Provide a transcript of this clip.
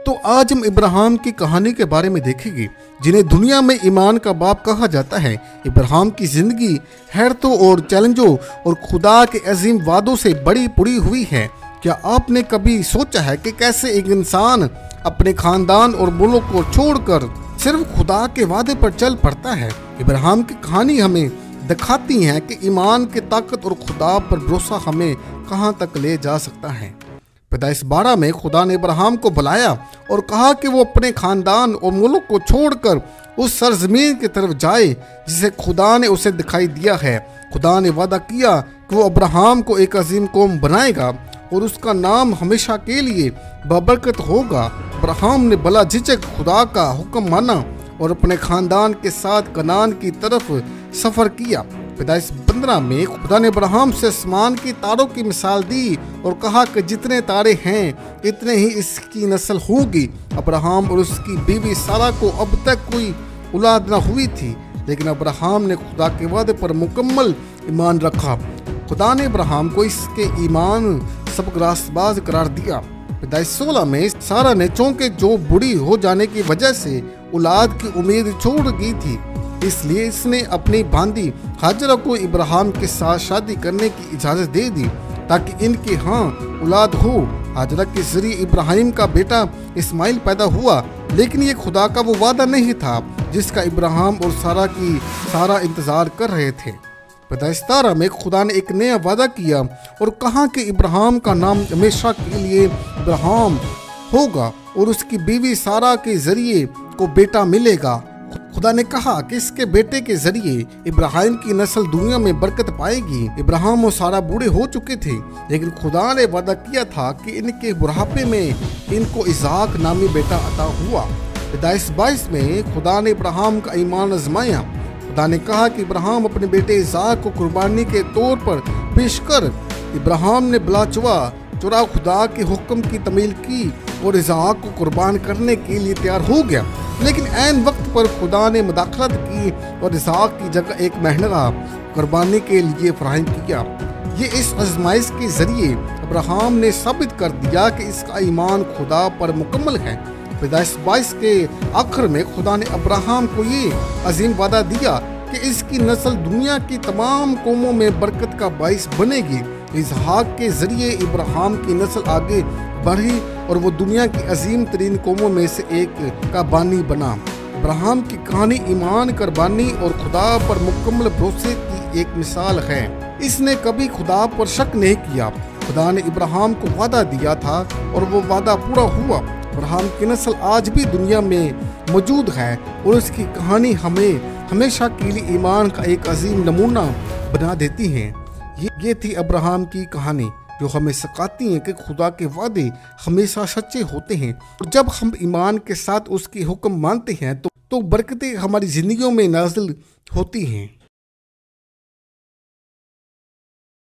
तो आज हम इब्राहिम की कहानी के बारे में देखेंगे, जिन्हें दुनिया में ईमान का बाप कहा जाता है। इब्राहिम की जिंदगी हैरतों और चैलेंजों और खुदा के अजीम वादों से बड़ी पुड़ी हुई है। क्या आपने कभी सोचा है कि कैसे एक इंसान अपने खानदान और मुल्क को छोड़कर सिर्फ खुदा के वादे पर चल पड़ता है? इब्राहिम की कहानी हमें दिखाती है कि ईमान की ताकत और खुदा पर भरोसा हमें कहां तक ले जा सकता है। पैदाइश 12 में खुदा ने इब्राहिम को बुलाया और कहा कि वो अपने खानदान और मुल्क को छोड़कर उस सरजमीन की तरफ जाए जिसे खुदा ने उसे दिखाई दिया है। खुदा ने वादा किया कि वो इब्राहिम को एक अजीम कौम बनाएगा और उसका नाम हमेशा के लिए बबरकत होगा। इब्राहिम ने बला झिझक खुदा का हुक्म माना और अपने खानदान के साथ कनान की तरफ सफ़र किया। पैदाइश 15 में खुदा ने इब्राहिम से आसमान की तारों की मिसाल दी और कहा कि जितने तारे हैं इतने ही इसकी नस्ल होगी। इब्राहिम और उसकी बीवी सारा को अब तक कोई औलाद न हुई थी, लेकिन इब्राहिम ने खुदा के वादे पर मुकम्मल ईमान रखा। खुदा ने इब्राहिम को इसके ईमान सबक रास्तबाज करार दिया। पैदाइश 16 में सारा ने चौंके जो बूढ़ी हो जाने की वजह से औलाद की उम्मीद छोड़ गई थी, इसलिए इसने अपनी भांजी हाजरा को इब्राहिम के साथ शादी करने की इजाज़त दे दी ताकि इनके यहाँ औलाद हो। हाजरा के जरिए इब्राहिम का बेटा इस्माइल पैदा हुआ, लेकिन ये खुदा का वो वादा नहीं था जिसका इब्राहिम और सारा इंतज़ार कर रहे थे। पैदाइश 17 में खुदा ने एक नया वादा किया और कहा कि इब्राहिम का नाम हमेशा के लिए इब्राहिम होगा और उसकी बीवी सारा के जरिए को बेटा मिलेगा। खुदा ने कहा कि इसके बेटे के जरिए इब्राहिम की नस्ल दुनिया में बरकत पाएगी। इब्राहिम और सारा बूढ़े हो चुके थे, लेकिन खुदा ने वादा किया था कि इनके बुढ़ापे में इनको इसहाक नामी बेटा अता हुआ। पैदाइश 22 में खुदा ने इब्राहिम का ईमान आजमाया। खुदा ने कहा कि इब्राहिम अपने बेटे इसहाक को कुर्बानी के तौर पर पेश कर। इब्राहिम ने बला चुरा खुदा के हुक्म की तमील की और इसहाक को कुर्बान करने के लिए तैयार हो गया, लेकिन ऐन वक्त पर खुदा ने मुदाखलत की और इसहाक की जगह एक मेंढा कुर्बानी के लिए फराहम किया। ये इस आजमाइश के जरिए इब्राहिम ने साबित कर दिया कि इसका ईमान खुदा पर मुकम्मल है। पैदाइश 22 के आखिर में खुदा ने इब्राहिम को ये अजीम वादा दिया कि इसकी नस्ल दुनिया की तमाम कौमों में बरकत का बाइस बनेगी। इसहाक के जरिए इब्राहिम की नस्ल आगे बढ़ी और वो दुनिया की अजीम तरीन कौमों में से एक का बानी बना। इब्राहिम की कहानी ईमान, कुर्बानी और खुदा पर मुकम्मल भरोसे की एक मिसाल है। इसने कभी खुदा पर शक नहीं किया। खुदा ने इब्राहिम को वादा दिया था और वो वादा पूरा हुआ। इब्राहिम की नस्ल आज भी दुनिया में मौजूद है और उसकी कहानी हमें हमेशा के लिए ईमान का एक अजीम नमूना बना देती है। ये थी इब्राहिम की कहानी जो हमें सिखाती है कि खुदा के वादे हमेशा सच्चे होते हैं और जब हम ईमान के साथ उसके हुक्म मानते हैं तो बरकतें हमारी जिंदगियों में नाजिल होती हैं।